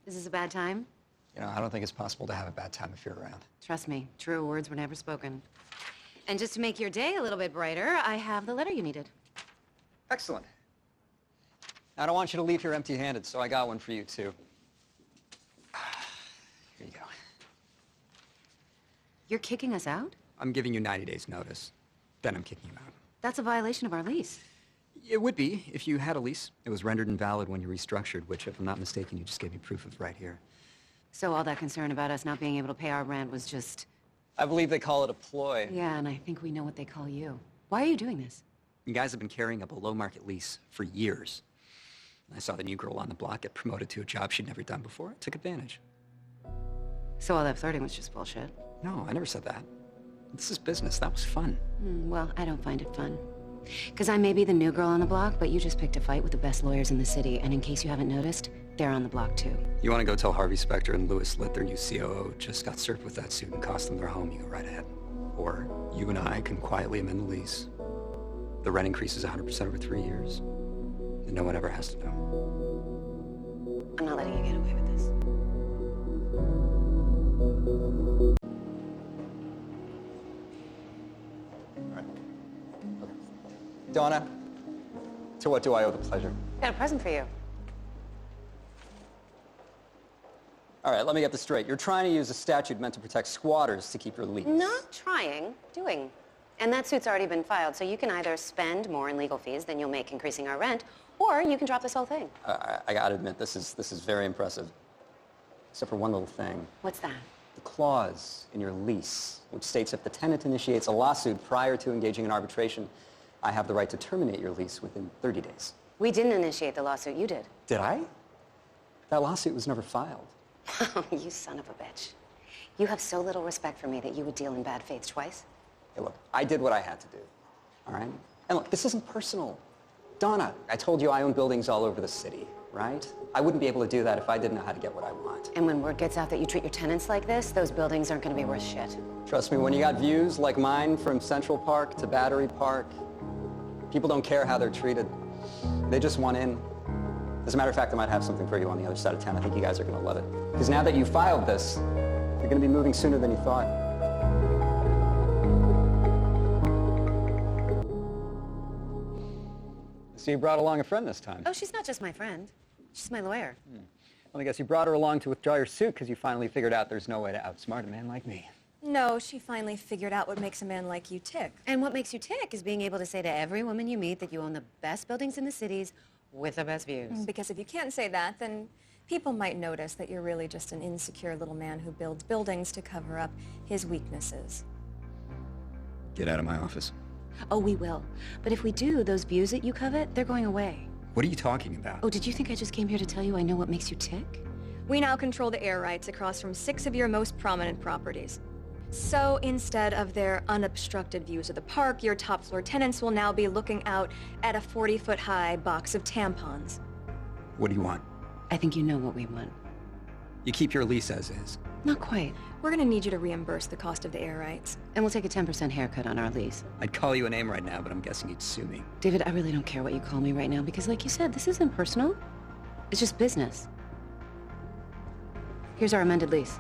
Is this a bad time? You know, I don't think it's possible to have a bad time if you're around. Trust me, truer words were never spoken. And just to make your day a little bit brighter, I have the letter you needed. Excellent. I don't want you to leave here empty-handed, so I got one for you, too. Here you go. You're kicking us out? I'm giving you 90 days notice. Then I'm kicking you out. That's a violation of our lease. It would be if you had a lease. It was rendered invalid when you restructured, which, if I'm not mistaken, you just gave me proof of right here. So all that concern about us not being able to pay our rent was just... I believe they call it a ploy. Yeah, and I think we know what they call you. Why are you doing this? You guys have been carrying a below-market lease for years. I saw the new girl on the block get promoted to a job she'd never done before. I took advantage. So all that flirting was just bullshit? No, I never said that. This is business. That was fun. Well, I don't find it fun. Because I may be the new girl on the block, but you just picked a fight with the best lawyers in the city, and in case you haven't noticed, they're on the block too. You want to go tell Harvey Specter and Louis Litt, their new COO, just got served with that suit and cost them their home, you go right ahead. Or you and I can quietly amend the lease. The rent increase is 100% over 3 years, and no one ever has to know. I'm not letting you get away with this. Donna, to what do I owe the pleasure? Got a present for you. All right, let me get this straight. You're trying to use a statute meant to protect squatters to keep your lease. Not trying, doing. And that suit's already been filed, so you can either spend more in legal fees than you'll make increasing our rent, or you can drop this whole thing. I gotta admit, this is very impressive. Except for one little thing. What's that? The clause in your lease, which states if the tenant initiates a lawsuit prior to engaging in arbitration, I have the right to terminate your lease within 30 days. We didn't initiate the lawsuit, you did. Did I? That lawsuit was never filed. You son of a bitch. You have so little respect for me that you would deal in bad faith twice? Hey, look, I did what I had to do, all right? And look, this isn't personal. Donna, I told you I own buildings all over the city, right? I wouldn't be able to do that if I didn't know how to get what I want. And when word gets out that you treat your tenants like this, those buildings aren't gonna be worth shit. Trust me, when you got views like mine from Central Park to Battery Park, people don't care how they're treated. They just want in. As a matter of fact, I might have something for you on the other side of town. I think you guys are gonna love it. Because now that you filed this, you're gonna be moving sooner than you thought. So you brought along a friend this time. Oh, she's not just my friend. She's my lawyer. Well, I guess you brought her along to withdraw your suit because you finally figured out there's no way to outsmart a man like me. No, she finally figured out what makes a man like you tick. And what makes you tick is being able to say to every woman you meet that you own the best buildings in the cities with the best views. Because if you can't say that, then people might notice that you're really just an insecure little man who builds buildings to cover up his weaknesses. Get out of my office. Oh, we will. But if we do, those views that you covet, they're going away. What are you talking about? Oh, did you think I just came here to tell you I know what makes you tick? We now control the air rights across from 6 of your most prominent properties. So instead of their unobstructed views of the park, your top floor tenants will now be looking out at a 40-foot-high box of tampons. What do you want? I think you know what we want. You keep your lease as is. Not quite. We're gonna need you to reimburse the cost of the air rights. And we'll take a 10% haircut on our lease. I'd call you a name right now, but I'm guessing you'd sue me. David, I really don't care what you call me right now because like you said, this isn't personal. It's just business. Here's our amended lease.